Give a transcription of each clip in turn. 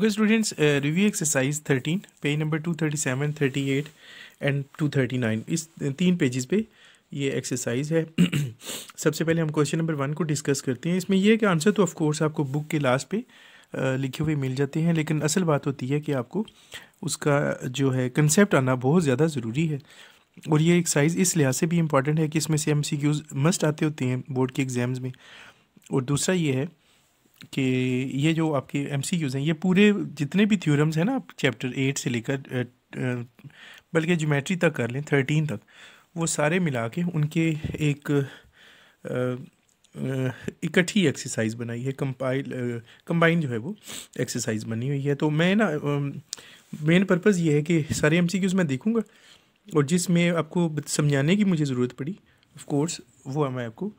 Okay students, review exercise 13 page number 237, 38 and 239, इस 3 pages पे ये एक्सरसाइज है। सबसे पहले हम क्वेश्चन नंबर 1 को डिस्कस करते हैं। इसमें ये है कि आंसर तो ऑफ कोर्स आपको बुक के लास्ट पे लिखे हुए मिल जाते हैं, लेकिन असल बात होती है कि आपको उसका जो है कंसेप्ट आना बहुत ज़्यादा ज़रूरी है। और ये एक्सरसाइज इस लिहाज से भी इम्पॉर्टेंट है कि इसमें से MCQs मस्ट आते होते हैं बोर्ड के एग्ज़ाम्स में। और दूसरा ये है कि ये जो आपके MCQs हैं, ये पूरे जितने भी थ्योरम्स हैं ना, आप चैप्टर 8 से लेकर बल्कि ज्योमेट्री तक कर लें 13 तक, वो सारे मिला के उनके एक इकट्ठी एक्सरसाइज बनाई है, कंबाइन जो है वो एक्सरसाइज बनी हुई है। तो मैं ना मेन पर्पज़ ये है कि सारे MCQs मैं देखूँगा और जिसमें आपको समझाने की मुझे ज़रूरत पड़ी ऑफ कोर्स वो मैं आपको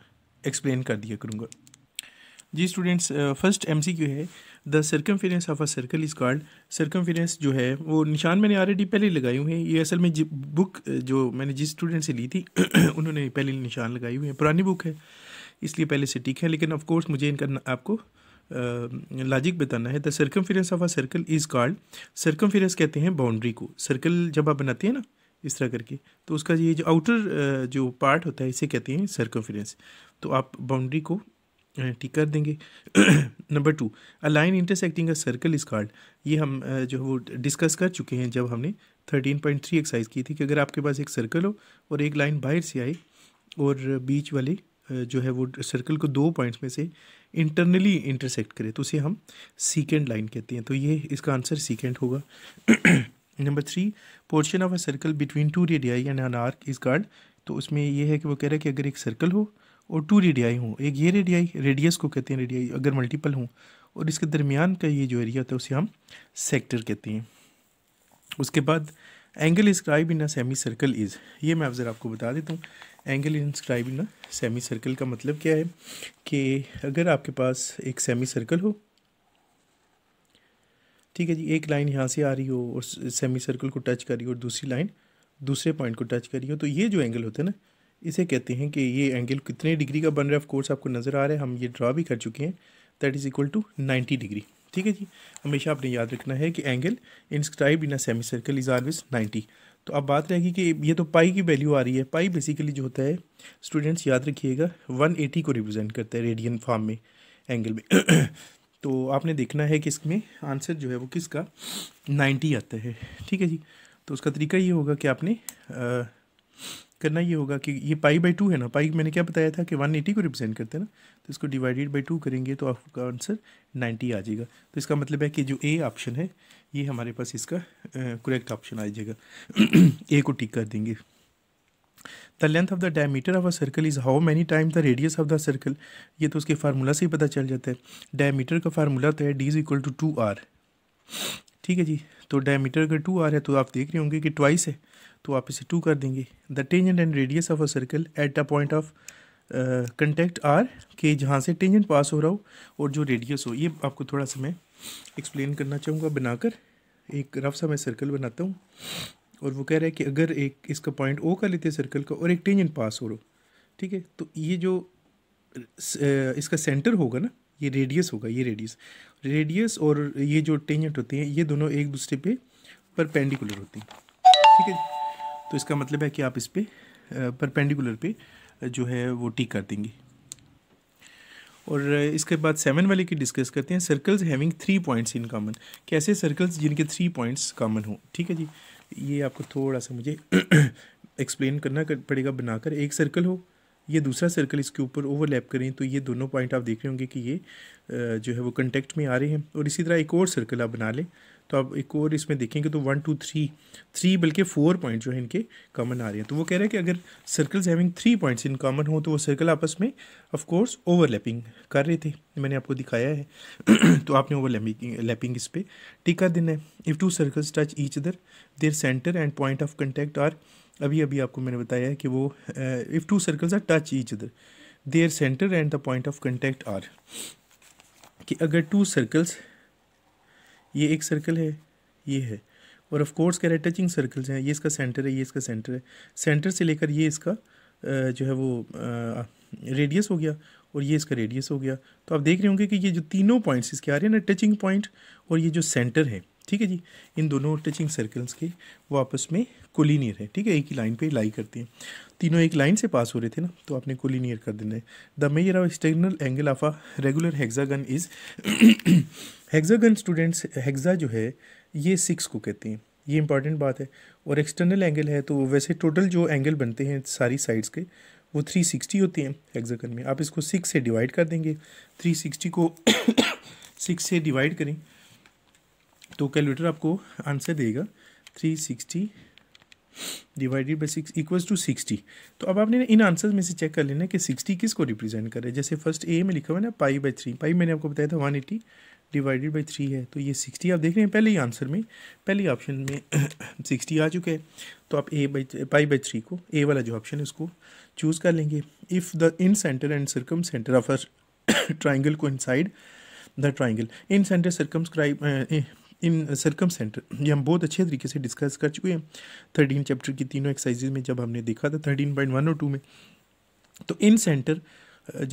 एक्सप्लेन कर दिया करूँगा। जी स्टूडेंट्स, फर्स्ट MCQ है, the circumference of a circle is called. Circumference जो है वो निशान मैंने ऑलरेडी पहले लगाए हुए हैं। ये असल में बुक जो मैंने जिस स्टूडेंट से ली थी उन्होंने पहले निशान लगाए हुए हैं। पुरानी बुक है इसलिए पहले से ठीक है, लेकिन ऑफ कोर्स मुझे इनका आपको लॉजिक बताना है। The circumference of a circle is called, circumference कहते हैं बाउंड्री को। सर्कल जब आप बनाते हैं ना इस तरह करके, तो उसका ये जो आउटर जो पार्ट होता है इसे कहते हैं सर्कमफेरेंस। तो आप बाउंड्री को ठीक कर देंगे। Number 2, a line intersecting a circle is called. ये हम जो वो डिस्कस कर चुके हैं जब हमने 13.3 एक्सरसाइज की थी कि अगर आपके पास एक सर्कल हो और एक लाइन बाहर से आए और बीच वाले जो है वो सर्कल को 2 पॉइंट्स में से इंटरनली इंटरसेक्ट करे तो उसे हम सीकेंड लाइन कहते हैं। तो ये इसका आंसर सीकेंड होगा। Number 3, portion of a circle between 2 radii and an arc is called. तो उसमें ये है कि वो कह रहा है कि अगर एक सर्कल हो और 2 रेडियाई हों, एक ये रेडियाई, रेडियस को कहते हैं रेडियाई, अगर मल्टीपल हों और इसके दरमियान का ये जो एरिया होता है उसे हम सेक्टर कहते हैं। उसके बाद angle inscribe in a semi circle is, ये मैं अब ज़रा आपको बता देता हूँ। Angle inscribe in a semi circle का मतलब क्या है कि अगर आपके पास एक सेमी सर्कल हो, ठीक है जी, एक लाइन यहाँ से आ रही हो और सेमी सर्कल को टच कर रही हो और दूसरी लाइन दूसरे पॉइंट को टच कर रही हो, तो ये जो एंगल होता है ना, इसे कहते हैं कि ये एंगल कितने डिग्री का बन रहा है। ऑफ कोर्स आपको नज़र आ रहा है, हम ये ड्रा भी कर चुके हैं, that is equal to 90 degree. ठीक है जी, हमेशा आपने याद रखना है कि angle inscribe in a semi circle is always 90। तो अब बात रहेगी कि ये तो पाई की वैल्यू आ रही है। पाई बेसिकली जो होता है स्टूडेंट्स याद रखिएगा 180 को रिप्रेजेंट करता है रेडियन फॉर्म में एंगल में। तो आपने देखना है कि इसमें आंसर जो है वो किसका 90 आता है। ठीक है जी, तो उसका तरीका ये होगा कि आपने करना ये होगा कि ये π/2 है ना, पाई मैंने क्या बताया था कि 180 को रिप्रेजेंट करते हैं ना, तो इसको डिवाइडेड बाई 2 करेंगे तो आपका आंसर 90 आ जाएगा। तो इसका मतलब है कि जो ए ऑप्शन है ये हमारे पास इसका करेक्ट ऑप्शन आ जाएगा। ए को टिक कर देंगे। The length of the diameter of a circle is how many time the radius of the circle. ये तो उसके फार्मूला से ही पता चल जाता है। डायमीटर का फार्मूला होता है d is equal to 2r। ठीक है जी, तो डायमीटर अगर 2r है तो आप देख रहे होंगे कि ट्वाइस है, तो आप इसे 2 कर देंगे। The tangent and radius of a circle at a point of contact are, के जहाँ से टेंजेंट पास हो रहा हो और जो रेडियस हो, ये आपको थोड़ा सा मैं एक्सप्लेन करना चाहूँगा बनाकर। एक रफ सा मैं सर्कल बनाता हूँ और वो कह रहा है कि अगर एक इसका पॉइंट ओ का लेते हैं सर्कल का और एक टेंजेंट पास हो रहा हो, ठीक है, तो ये जो इसका सेंटर होगा ना, ये रेडियस होगा, ये रेडियस और ये जो टेंजेंट होते हैं ये दोनों एक दूसरे पे परपेंडिकुलर होते हैं। ठीक है, तो इसका मतलब है कि आप इस पे परपेंडिकुलर पे जो है वो टिक कर देंगे। और इसके बाद 7 वाले की डिस्कस करते हैं। Circles having 3 points in common. कैसे सर्कल्स जिनके 3 पॉइंट्स कॉमन हो। ठीक है जी, ये आपको थोड़ा सा मुझे एक्सप्लेन करना पड़ेगा बनाकर। एक सर्कल हो, ये दूसरा सर्कल इसके ऊपर ओवरलैप करें, तो ये दोनों पॉइंट आप देख रहे होंगे कि ये जो है वो कंटेक्ट में आ रहे हैं। और इसी तरह एक और सर्कल आप बना लें, तो आप एक और इसमें देखेंगे तो 1 2 3 बल्कि 4 पॉइंट जो है इनके कॉमन आ रहे हैं। तो वो कह रहा है कि अगर circles having 3 points in common हो तो वो सर्कल आपस में ऑफ कोर्स ओवरलैपिंग कर रहे थे, मैंने आपको दिखाया है। तो आपने ओवरलैपिंग इस पर टिक कर देना है। If 2 circles touch each other their centre and point of contact are, अभी अभी आपको मैंने बताया है कि वो if 2 circles are touch each other their centre and the point of contact are, कि अगर 2 सर्कल्स, ये एक सर्कल है, ये है, और ऑफ कोर्स कह रहे हैं टचिंग सर्कल्स हैं, ये इसका सेंटर है, ये इसका सेंटर है, सेंटर से लेकर ये इसका जो है वो रेडियस हो गया, और ये इसका रेडियस हो गया। तो आप देख रहे होंगे कि ये जो तीनों पॉइंट्स इसके आ रहे हैं ना, टचिंग पॉइंट और ये जो सेंटर है, ठीक है जी, इन दोनों टचिंग सर्कल्स के वो आपस में कोलिनियर है, ठीक है, एक ही लाइन पे लाई करते हैं। तीनों एक लाइन से पास हो रहे थे ना, तो आपने कोलिनियर कर देना है। The measure of external angle of a regular hexagon is hexagon students, hexa जो है ये 6 को कहते हैं, ये इंपॉर्टेंट बात है। और एक्सटर्नल एंगल है तो वैसे टोटल जो एंगल बनते हैं सारी साइड्स के वो 360 होते हैं हेक्सागन में। आप इसको 6 से डिवाइड कर देंगे, 360 को 6 से डिवाइड करें तो कैलकुलेटर आपको आंसर देगा 360 डिवाइडेड बाई 6 इक्वल्स टू 60। तो अब आपने इन आंसर्स में से चेक कर लेना कि 60 किस को रिप्रेजेंट कर रहा है। जैसे फर्स्ट ए में लिखा हुआ है ना π/3, पाई मैंने आपको बताया था 180 डिवाइडेड बाई 3 है, तो ये 60 आप देख रहे हैं पहले ही आंसर में, पहले ऑप्शन में 60 आ चुका है। तो आप π/3 को, ए वाला जो ऑप्शन है उसको चूज़ कर लेंगे। If the incentre and circumcentre of a triangle को inside the triangle, incentre circumscribe in circumcentre, ये हम बहुत अच्छे तरीके से डिस्कस कर चुके हैं 13 चैप्टर की तीनों एक्सरसाइजेज में, जब हमने देखा था 13.1 और 2 में। तो इन सेंटर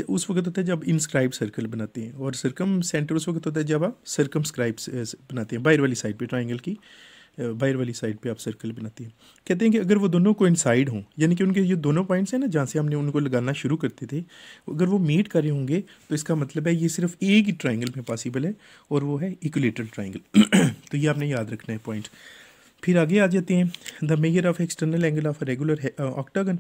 उस वक्त होता है जब इंस्क्राइब सर्कल बनाते हैं, और सर्कम सेंटर उस वक्त होता है जब आप सर्कमस्क्राइब बनाते हैं, बाहर वाली साइड पे, ट्राइंगल की बाहर वाली साइड पे आप सर्कल बनाते हैं। कहते हैं कि अगर वो दोनों कोइंसाइड हों, यानी कि उनके ये दोनों पॉइंट्स हैं ना जहाँ से हमने उनको लगाना शुरू करते थे, अगर वो मीट कर रहे होंगे तो इसका मतलब है ये सिर्फ एक ही ट्राइंगल में पॉसिबल है, और वो है इक्विलेटरल ट्राइंगल। तो ये आपने याद रखना है पॉइंट। फिर आगे आ जाते हैं, the measure of external angle of a regular octagon.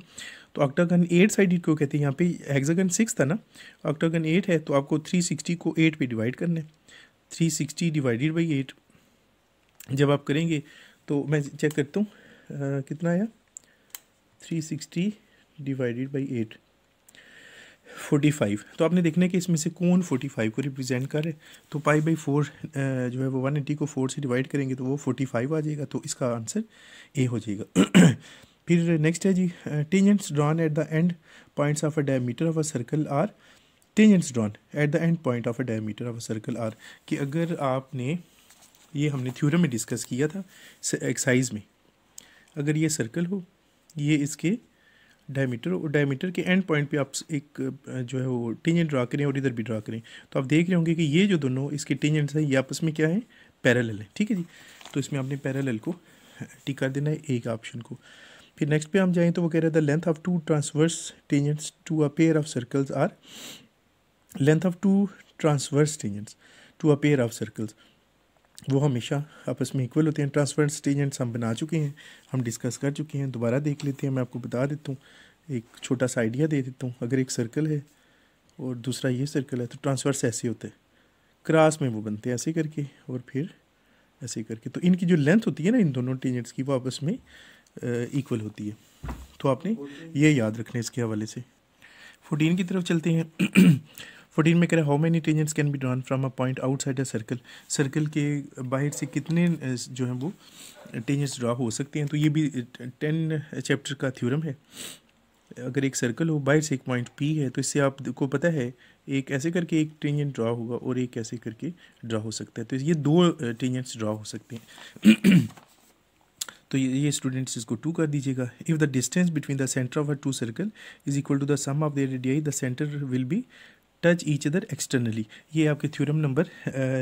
तो ऑक्टागन 8 साइडेड को कहते हैं, यहाँ पे हेक्सागन 6 था ना, ऑक्टागन 8 है, तो आपको 360 को 8 पे डिवाइड करना है। 360 डिवाइडेड बाई 8 जब आप करेंगे तो मैं चेक करता हूँ कितना आया, 360 डिवाइडेड बाई 8 45। तो आपने देखना है कि इसमें से कौन 45 को रिप्रेजेंट कर रहे हैं। तो π/4 जो है वो 180 को 4 से डिवाइड करेंगे तो वो 45 आ जाएगा, तो इसका आंसर ए हो जाएगा। फिर नेक्स्ट है जी, tangents drawn at the end points of a diameter of a circle are, tangents drawn at the end point of a diameter of a circle are, कि अगर आपने, ये हमने थ्योरम में डिस्कस किया था एक्सरसाइज में, अगर ये सर्कल हो, ये इसके डायमीटर, और डायमीटर के एंड पॉइंट पे आप एक जो है वो टेंजेंट ड्रा करें और इधर भी ड्रा करें, तो आप देख रहे होंगे कि ये जो दोनों इसके टेंजेंट्स हैं ये आपस में क्या है, पैरेलल है, ठीक है जी। तो इसमें आपने पैरेलल को टिक कर देना है एक ऑप्शन को। फिर नेक्स्ट पे हम जाएँ तो वो कह रहे हैं the length of 2 transverse tangents to a pair of circles are, length of 2 transverse tangents to a pair of circles, वो हमेशा आपस में इक्वल होते हैं। ट्रांसफरेंस टेंजेंट्स हम बना चुके हैं, हम डिस्कस कर चुके हैं, दोबारा देख लेते हैं। मैं आपको बता देता हूँ, एक छोटा सा आइडिया दे देता हूँ। अगर एक सर्कल है और दूसरा ये सर्कल है, तो ट्रांसफर्स ऐसे होते हैं, क्रॉस में वो बनते हैं ऐसे करके और फिर ऐसे करके, तो इनकी जो लेंथ होती है ना इन दोनों टेंजेंट्स की, वो आपस में इक्वल होती है। तो आपने ये याद रखना है इसके हवाले से। 14 की तरफ चलते हैं। 14 में कह रहा है how many tangents can be drawn from a point outside a circle, circle के बाहर से कितने जो हैं वो टेंजेंट्स ड्रा हो सकते हैं। तो ये भी 10 चैप्टर का थ्योरम है। अगर एक सर्कल हो, बाहर से एक पॉइंट पी है, तो इससे आपको पता है एक ऐसे करके एक टेंजेंट ड्रा होगा और एक ऐसे करके ड्रा हो सकता है। तो ये 2 टेंजेंट्स ड्रा हो सकते हैं। तो ये स्टूडेंट्स इसको 2 कर दीजिएगा। If the distance between the centre of a 2 circle is equal to the sum of their radii, the centre will be touch each other externally. ये आपके थ्योरम नंबर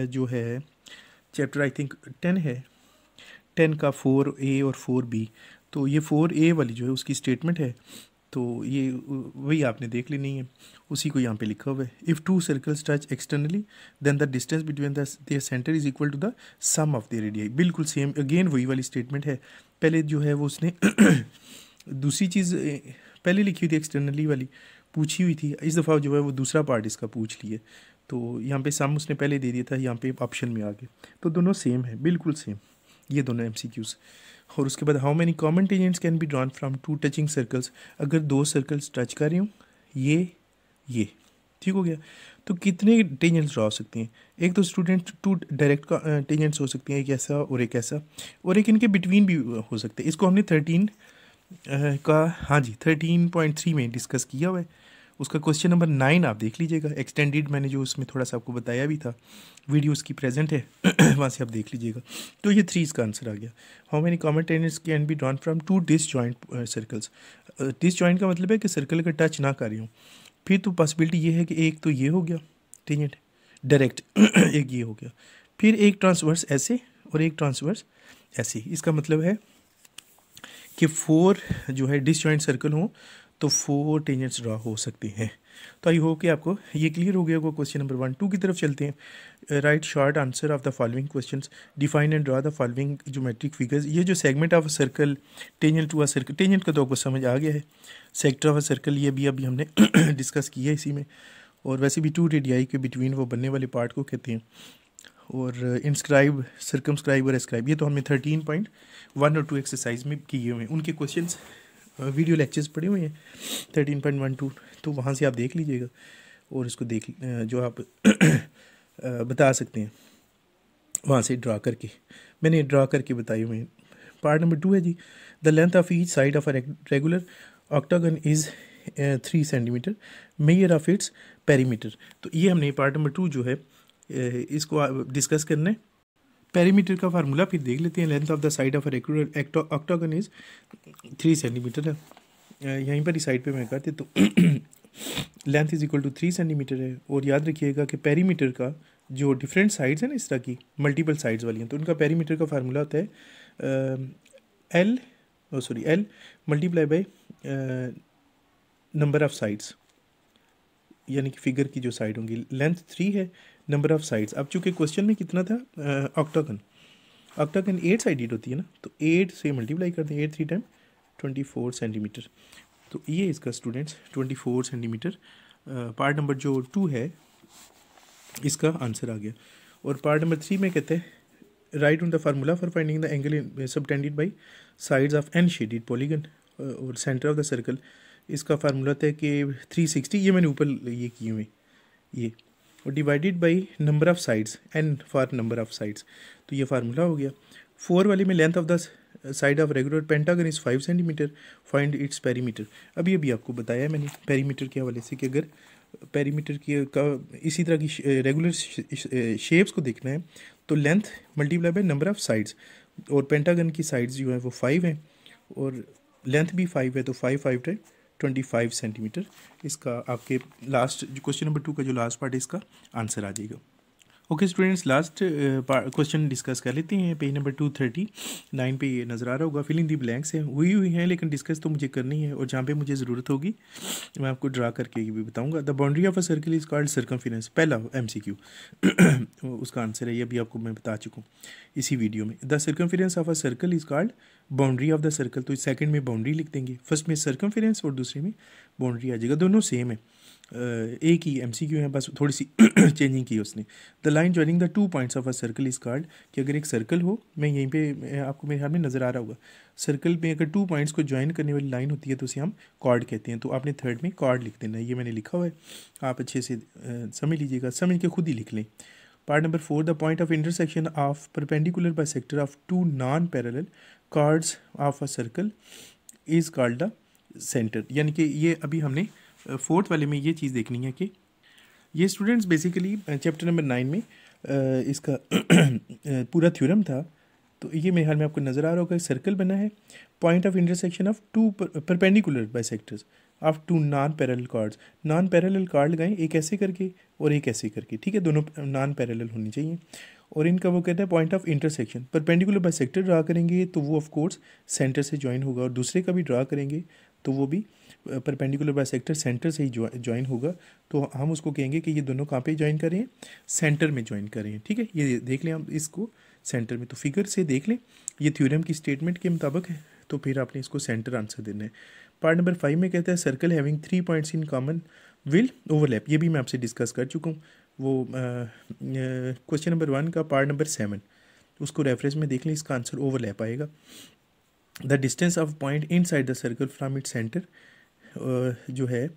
जो है चैप्टर आई थिंक 10 है, 10 का 4A और 4B। तो ये 4A वाली जो है उसकी स्टेटमेंट है, तो ये वही आपने देख लेनी है, उसी को यहाँ पे लिखा हुआ है। If 2 circles touch externally then the distance between their centre is equal to the sum of their radii. बिल्कुल सेम, अगेन वही वाली स्टेटमेंट है। पहले जो है वो उसने दूसरी चीज़ पहले लिखी हुई थी, एक्सटर्नली वाली पूछी हुई थी, इस दफ़ा जो है वो दूसरा पार्ट इसका पूछ लिए। तो यहाँ पे सम उसने पहले दे दिया था, यहाँ पे ऑप्शन में आ गए, तो दोनों सेम है, बिल्कुल सेम, ये दोनों MCQs। और उसके बाद how many common tangents can be drawn from 2 touching circles, अगर 2 सर्कल्स टच कर रहे हो, ये ठीक हो गया, तो कितने टेंजेंट्स ड्रा हो सकते हैं। एक तो स्टूडेंट 2 डायरेक्ट टेंजेंट्स हो सकते हैं, एक ऐसा और एक ऐसा, और एक इनके बिटवीन भी हो सकते हैं। इसको हमने 13 का, हाँ जी 13.3 में डिस्कस किया हुआ है। उसका क्वेश्चन नंबर 9 आप देख लीजिएगा, एक्सटेंडेड मैंने जो उसमें थोड़ा सा आपको बताया भी था, वीडियो उसकी प्रेजेंट है, वहाँ से आप देख लीजिएगा। तो ये 3 इसका आंसर आ गया। How many common tangents can be drawn from 2 disjoint circles. Disjoint का मतलब है कि सर्कल का टच ना कर रही हूँ, फिर तो पॉसिबिलिटी ये है कि एक तो ये हो गया टेंजेंट डायरेक्ट एक ये हो गया, फिर एक ट्रांसवर्स ऐसे और एक ट्रांसवर्स ऐसे। इसका मतलब है कि 4 जो है डिसजॉइंट सर्कल हों तो 4 टेंजेंट्स ड्रा हो सकते हैं। तो आई होप कि आपको ये क्लियर हो गया होगा। क्वेश्चन नंबर 1 2 की तरफ चलते हैं। Write short answer of the following questions, define and draw the following geometric figures. ये जो segment of a circle, tangent to a circle, tangent का तो आपको समझ आ गया है, सेक्टर ऑफ अ सर्कल ये भी अभी हमने डिस्कस किया है इसी में। और वैसे भी 2 रेडियाई के बिटवीन वो बनने वाले पार्ट को कहते हैं। और इंस्क्राइब, सर्कमस्क्राइब और एस्क्राइब ये तो हमने 13.1 और 2 एक्सरसाइज में किए हुए हैं। उनके क्वेश्चंस वीडियो लेक्चर्स पड़े हुए हैं 13.12, तो वहाँ से आप देख लीजिएगा और इसको देख जो आप बता सकते हैं वहाँ से ड्रा करके, मैंने ड्रा करके बताए हुए हैं। पार्ट नंबर 2 है जी, the length of each side of a regular octagon is 3 centimetre, measure of its perimeter. तो ये हमने पार्ट नंबर 2 जो है इसको डिस्कस करना है। पेरीमीटर का फार्मूला फिर देख लेते हैं। Length of the side of a regular octagon is 3 centimetre है। यहीं पर ही साइड पे मैं कर देता हूँ length is equal to 3 centimetre है। और याद रखिएगा कि पेरीमीटर का जो डिफरेंट साइड्स हैं ना, इस तरह की मल्टीपल साइड्स वाली हैं, तो उनका पेरीमीटर का फार्मूला होता है L multiply by number of sides, यानी कि फिगर की जो साइड होंगी। लेंथ 3 है, नंबर ऑफ साइड्स, अब चूँकि क्वेश्चन में कितना था ऑक्टागन 8 साइडेड होती है ना, तो 8 से मल्टीप्लाई करते हैं, 8 3 टाइम 24 सेंटीमीटर। तो ये इसका स्टूडेंट्स 24 सेंटीमीटर पार्ट नंबर जो 2 है इसका आंसर आ गया। और पार्ट नंबर 3 में कहते हैं write on the formula for finding the angle subtended by sides of an shaded polygon और सेंटर ऑफ द सर्कल। इसका फार्मूला था कि 360, ये मैंने ऊपर ये किए हुए ये, और divided by number of sides, n for number of sides, तो ये फार्मूला हो गया। 4 वाले में length of the side of regular pentagon is 5 centimetre, find its perimeter. अभी आपको बताया मैंने पेरीमीटर के हवाले से कि अगर पेरीमीटर की का इसी तरह की रेगुलर शेप्स को देखना है तो length multiply by number of sides, और पेंटागन की साइड्स जो है वो 5 हैं और लेंथ भी 5 है, तो 5 25 सेंटीमीटर इसका आपके लास्ट क्वेश्चन नंबर 2 का जो लास्ट पार्ट है इसका आंसर आ जाएगा। Okay students, last question discuss कर लेते हैं। पेज नंबर 239 पे ये नज़र आ रहा होगा, फिलिंग दी ब्लैंक्स है हुई है, लेकिन डिस्कस तो मुझे करनी है और जहाँ पे मुझे ज़रूरत होगी मैं आपको ड्रा करके भी बताऊंगा। The boundary of a circle is called circumference, पहला MCQ उसका आंसर है, ये भी आपको मैं बता चुका हूँ इसी वीडियो में। The circumference of a circle is called boundary of the circle, तो सेकंड में बाउंड्री लिख देंगे, फर्स्ट में सर्कमफेरेंस और दूसरे में बाउंड्री आ जाएगा, दोनों सेम है, एक ही MCQ है, बस थोड़ी सी चेंजिंग की उसने। The line joining the 2 points of a circle is called, कि अगर एक सर्कल हो, मैं यहीं पे आपको मेरे हाथ में नज़र आ रहा होगा, सर्कल में अगर 2 पॉइंट्स को ज्वाइन करने वाली लाइन होती है तो उसे हम कॉर्ड कहते हैं। तो आपने थर्ड में कॉर्ड लिख देना है, ये मैंने लिखा हुआ है, आप अच्छे से समझ लीजिएगा, समझ के खुद ही लिख लें। Part number 4, the point of intersection of perpendicular bisector of 2 non parallel chords of a circle is called the centre. यानी कि ये अभी हमने 4th वाले में ये चीज़ देखनी है कि ये स्टूडेंट्स बेसिकली चैप्टर नंबर 9 में इसका पूरा थ्योरम था। तो ये मेरे हाल में आपको नज़र आ रहा होगा, सर्कल बना है, point of intersection of 2 perpendicular bisectors of 2 non parallel chords. Non parallel chord लगाएं, एक ऐसे करके और एक ऐसे करके, ठीक है, दोनों नॉन पैरेलल होनी चाहिए। और इनका वो कहते हैं point of intersection, perpendicular bisector draw करेंगे तो वो ऑफ कोर्स सेंटर से ज्वाइन होगा, और दूसरे का भी ड्रा करेंगे तो वो भी परपेंडिकुलर बाइसेक्टर सेंटर से ही ज्वाइन होगा। तो हम उसको कहेंगे कि ये दोनों कहाँ पे ज्वाइन कर रहे हैं, सेंटर में ज्वाइन कर रहे हैं, ठीक है। ये देख लें हम इसको सेंटर में, तो फिगर से देख लें ये थ्योरम की स्टेटमेंट के मुताबिक है, तो फिर आपने इसको सेंटर आंसर देना है। पार्ट नंबर 5 में कहता है circle having 3 points in common will overlap, ये भी मैं आपसे डिस्कस कर चुका हूँ, वो क्वेश्चन नंबर 1 का पार्ट नंबर 7, उसको रेफरेंस में देख लें, इसका आंसर ओवरलैप आएगा। The distance of point in side the circle from it centre जो है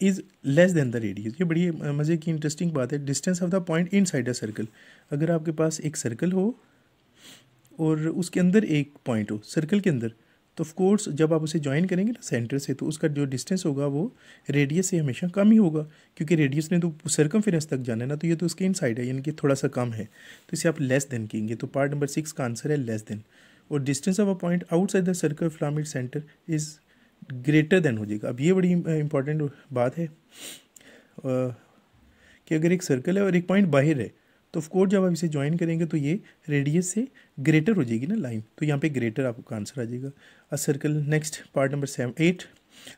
is less than the radius. ये बड़ी मज़े की इंटरेस्टिंग बात है, distance of the point in side the circle. अगर आपके पास एक सर्कल हो और उसके अंदर एक पॉइंट हो सर्कल के अंदर, तो ऑफ कोर्स जब आप उसे ज्वाइन करेंगे ना सेंटर से, तो उसका जो डिस्टेंस होगा वो रेडियस से हमेशा कम ही होगा, क्योंकि रेडियस ने तो सर्कमफेरेंस तक जाना है ना, तो ये तो उसके इन साइड है, यानी कि थोड़ा सा कम है, तो इसे आप लेस देन कहेंगे। तो पार्ट नंबर 6 का आंसर है लेस देन। और distance of a point outside the circle from it centre is greater than हो जाएगा। अब ये बड़ी इंपॉर्टेंट बात है कि अगर एक सर्कल है और एक पॉइंट बाहर है तो ऑफ कोर्स जब आप इसे ज्वाइन करेंगे तो ये रेडियस से ग्रेटर हो जाएगी ना लाइन, तो यहाँ पे ग्रेटर आपका आंसर आ जाएगा। A circle, next part number 8,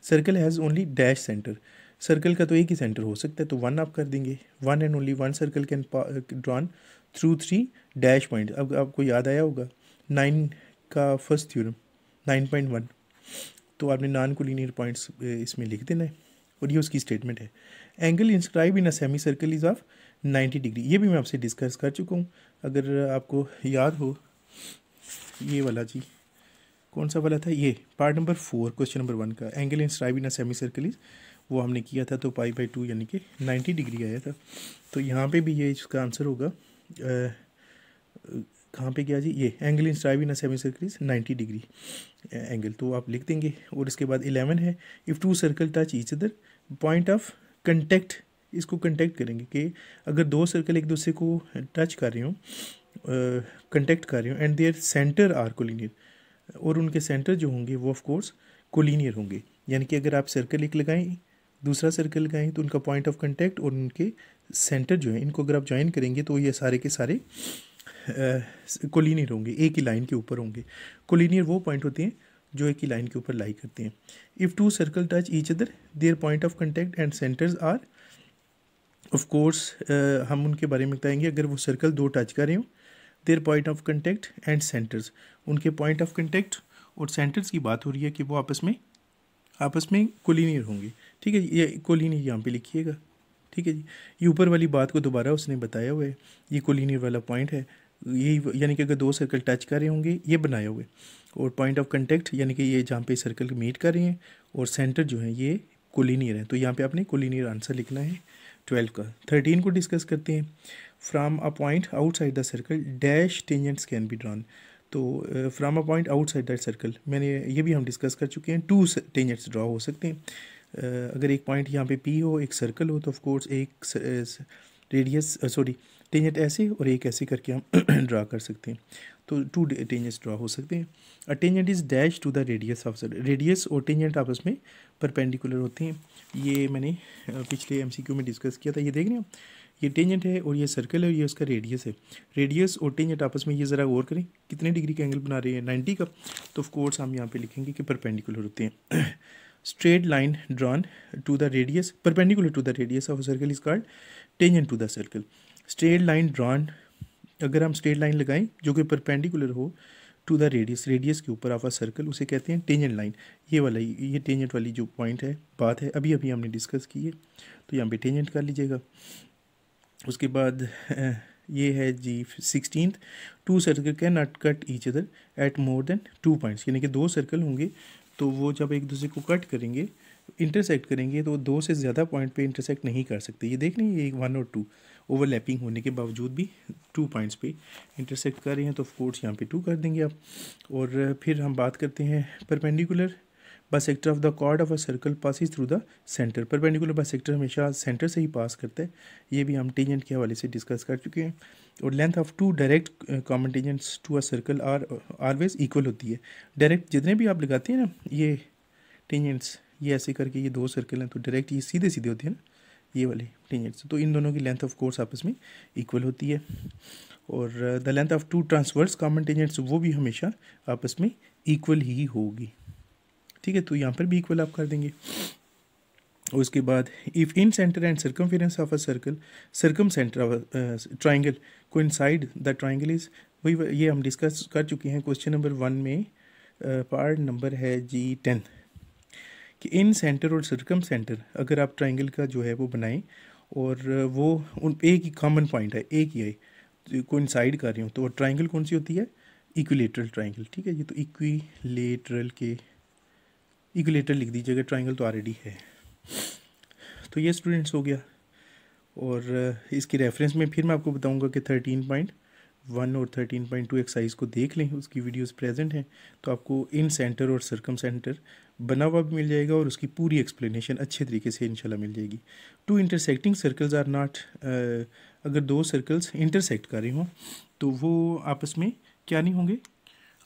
circle has only dash centre. Circle का तो एक ही सेंटर हो सकता है, तो 1 आप कर देंगे। 1 and only 1 circle can drawn through 3 dash point. अब आपको याद आया होगा 9 का फर्स्ट थ्योरम 9.1, तो आपने नॉन कोलिनियर पॉइंट्स इसमें लिख देना है और ये उसकी स्टेटमेंट है। Angle inscribe in a semi circle is of 90 degree, ये भी मैं आपसे डिस्कस कर चुका हूँ, अगर आपको याद हो। ये वाला जी कौन सा वाला था, ये पार्ट नंबर 4 क्वेश्चन नंबर 1 का, angle inscribe in a semi circle is, वो हमने किया था, तो पाई/2 यानी कि 90 डिग्री आया था। तो यहाँ पे भी ये इसका आंसर होगा, कहाँ पे गया जी, ये angle inscribe in a semi circle is 90 degree angle, तो आप लिख देंगे। और इसके बाद 11 है, if 2 circle touch each other point of contact, इसको कंटेक्ट करेंगे कि अगर 2 सर्कल एक दूसरे को टच कर रहे हो, कंटेक्ट कर रहे हो, and their centre are collinear, और उनके सेंटर जो होंगे वो ऑफ कोर्स कोलिनियर होंगे। यानी कि अगर आप सर्कल एक लगाएं, दूसरा सर्कल लगाएं, तो उनका पॉइंट ऑफ कांटेक्ट और उनके सेंटर जो है, इनको अगर आप ज्वाइन करेंगे तो ये सारे के सारे कोलिनियर होंगे, एक ही लाइन के ऊपर होंगे। कोलिनियर वो पॉइंट होते हैं जो एक ही लाइन के ऊपर लाई करते हैं। If 2 circle touch each other their point of contact and centres are, of course हम उनके बारे में बताएंगे। अगर वो सर्कल 2 टच कर रहे हो, there point of contact and centres, उनके पॉइंट ऑफ कांटेक्ट और सेंटर्स की बात हो रही है कि वो आपस में कोलिनियर होंगे। ठीक है जी, ये कोलिनियर यहाँ पे लिखिएगा। ठीक है जी, ये ऊपर वाली बात को दोबारा उसने बताया हुआ है, ये कोलिनियर वाला पॉइंट है, यही यानी कि अगर 2 सर्कल टच कर रहे होंगे ये बनाए हुए, और पॉइंट ऑफ कांटेक्ट यानी कि ये जहाँ पे सर्कल मीट कर रहे हैं, और सेंटर जो है ये कोलिनियर है, तो यहाँ पे आपने कोलिनियर आंसर लिखना है 12 का। 13 को डिस्कस करते हैं। From a point outside the circle dash tangents can be drawn, तो from a point outside that circle, मैंने ये भी हम डिस्कस कर चुके हैं, 2 टेंजेंट्स ड्रॉ हो सकते हैं। अगर एक पॉइंट यहाँ पे P हो, एक सर्कल हो, तो ऑफ कोर्स एक रेडियस टेंजेंट ऐसे और एक ऐसे करके हम ड्रा कर सकते हैं, तो 2 टेंजेंट्स ड्रॉ हो सकते हैं। A tangent is dash to the radius of circle, radius और टेंजेंट आपस में परपेंडिकुलर होते हैं। ये मैंने पिछले MCQ में डिस्कस किया था, ये देख रहे हैं, ये टेंजेंट है और ये सर्कल है और ये उसका रेडियस है। रेडियस और टेंजेंट आपस में, ये ज़रा गौर करें, कितने डिग्री का एंगल बना रहे हैं, 90 का, तो ऑफ कोर्स हम यहाँ पे लिखेंगे कि परपेंडिकुलर होते हैं। Straight line drawn to the radius, perpendicular to the radius of circle is called tangent to the circle. Straight line drawn, अगर हम स्ट्रेट लाइन लगाएं जो कि परपेंडिकुलर हो टू द रेडियस, रेडियस के ऊपर ऑफ अ सर्कल, उसे कहते हैं टेंजेंट लाइन। ये वाला, ये टेंजेंट वाली जो पॉइंट है, बात है, अभी हमने डिस्कस की है, तो यहाँ पे टेंजेंट कर लीजिएगा। उसके बाद ये है जी 16th, 2 circle can not cut each other at more than 2 points, यानी कि 2 सर्कल होंगे तो वो जब एक दूसरे को कट करेंगे, इंटरसेक्ट करेंगे, तो 2 से ज़्यादा पॉइंट पे इंटरसेक्ट नहीं कर सकते। ये देख रहे हैं, ये 1 और 2 ओवरलैपिंग होने के बावजूद भी 2 पॉइंट्स पे इंटरसेक्ट कर रहे हैं, तो ऑफ कोर्स यहाँ पे 2 कर देंगे आप। और फिर हम बात करते हैं perpendicular bisector of the chord of a circle passes through the centre. Perpendicular bisector हमेशा सेंटर से ही पास करता है, ये भी हम टेंजेंट के हवाले से डिस्कस कर चुके हैं। और length of 2 direct common tangents to a circle are always equal होती है। डायरेक्ट जितने भी आप लगाते हैं ना ये टेंजेंट्स, ये ऐसे करके, ये 2 सर्कल हैं तो डायरेक्ट ये सीधे सीधे होते हैं ना ये वाले टेंजेंट्स, तो इन दोनों की लेंथ ऑफ कोर्स आपस में इक्वल होती है। और the length of 2 transverse common tangents, वो भी हमेशा आपस में इक्वल ही होगी। ठीक है, तो यहाँ पर भी इक्वल आप कर देंगे। और उसके बाद if in centre and circumference of a circle, circum centre of triangle coincide the triangle is, वही ये हम डिस्कस कर चुके हैं क्वेश्चन नंबर 1 में, पार्ट नंबर है जी 10, कि इन सेंटर और सर्कम सेंटर अगर आप ट्राइंगल का जो है वो बनाएं और वो उन एक ही कॉमन पॉइंट है, एक ही है, कोइंसाइड कर रही हूँ, तो ट्राइंगल कौन सी होती है, इक्विलेटरल ट्राइंगल। ठीक है जी, तो इक्विलेटरल लिख दीजिएगा, ट्राइंगल तो ऑलरेडी है। तो ये स्टूडेंट्स हो गया। और इसके रेफरेंस में फिर मैं आपको बताऊंगा कि 13.1 और 13.2 एक्सरसाइज को देख लें, उसकी वीडियोस प्रेजेंट हैं, तो आपको इन सेंटर और सर्कम सेंटर बना हुआ भी मिल जाएगा और उसकी पूरी एक्सप्लेनेशन अच्छे तरीके से इंशाल्लाह मिल जाएगी। 2 इंटरसेक्टिंग सर्कल्स आर नॉट, अगर 2 सर्कल्स इंटरसेक्ट कर रहे हों तो वो आपस में क्या नहीं होंगे,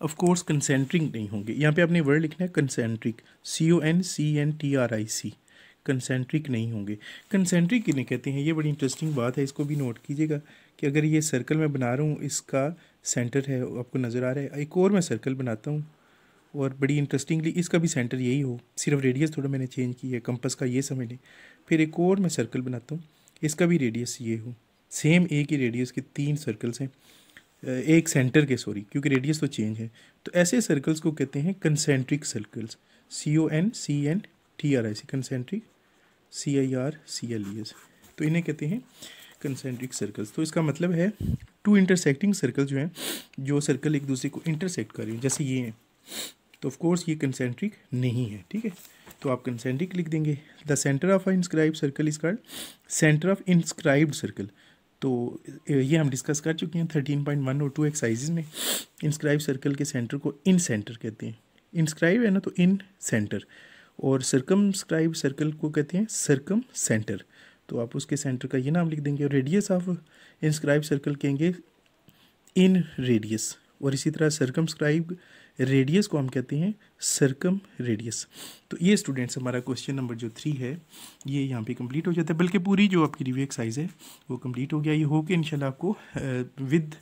ऑफ कोर्स कंसेंट्रिक नहीं होंगे। यहाँ पे आपने वर्ड लिखना है कंसेंट्रिक, CONCENTRIC, कंसेंट्रिक नहीं होंगे। कंसेंट्रिक किन्हें कहते हैं, ये बड़ी इंटरेस्टिंग बात है, इसको भी नोट कीजिएगा कि अगर ये सर्कल मैं बना रहा हूँ, इसका सेंटर है आपको नज़र आ रहा है, एक और मैं सर्कल बनाता हूँ और बड़ी इंटरेस्टिंगली इसका भी सेंटर यही हो, सिर्फ रेडियस थोड़ा मैंने चेंज की है, कंपास का ये समझ लें। फिर एक और मैं सर्कल बनाता हूँ, इसका भी रेडियस ये हो, सेम एक ही रेडियस के 3 सर्कल्स हैं, एक सेंटर के, सॉरी, क्योंकि रेडियस तो चेंज है। तो ऐसे सर्कल्स को कहते हैं concentric circles, CONCENTRIC, concentric, CIRCLES। तो इन्हें कहते हैं कंसेंट्रिक सर्कल्स। तो इसका मतलब है टू इंटरसेक्टिंग सर्कल जो हैं, जो सर्कल एक दूसरे को इंटरसेक्ट कर रहे हैं, जैसे ये हैं, तो ऑफ कोर्स ये कंसेंट्रिक नहीं है, ठीक है। तो आप कंसेंट्रिक लिख देंगे। The centre of a inscribed circle is called centre of inscribed circle. तो ये हम डिस्कस कर चुके हैं 13.1 और 2 एक्सरसाइजेज में। इंस्क्राइब सर्कल के सेंटर को इन सेंटर कहते हैं, इंस्क्राइब है ना तो इन सेंटर, और सर्कमस्क्राइब सर्कल को कहते हैं सर्कम सेंटर। तो आप उसके सेंटर का ये नाम लिख देंगे। और रेडियस ऑफ इंस्क्राइब सर्कल कहेंगे इन रेडियस, और इसी तरह सर्कमस्क्राइब रेडियस को हम कहते हैं सर्कम रेडियस। तो ये स्टूडेंट्स हमारा क्वेश्चन नंबर जो 3 है ये यहाँ पे कंप्लीट हो जाता है, बल्कि पूरी जो आपकी रिव्यू एक्सरसाइज है वो कंप्लीट हो गया। ये हो कि इंशाल्लाह आपको विद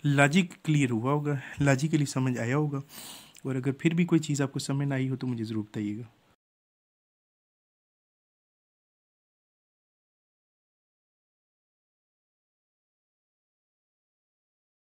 लॉजिक क्लियर हुआ होगा, लॉजिकली समझ आया होगा। और अगर फिर भी कोई चीज़ आपको समझ ना आई हो तो मुझे ज़रूर बताइएगा।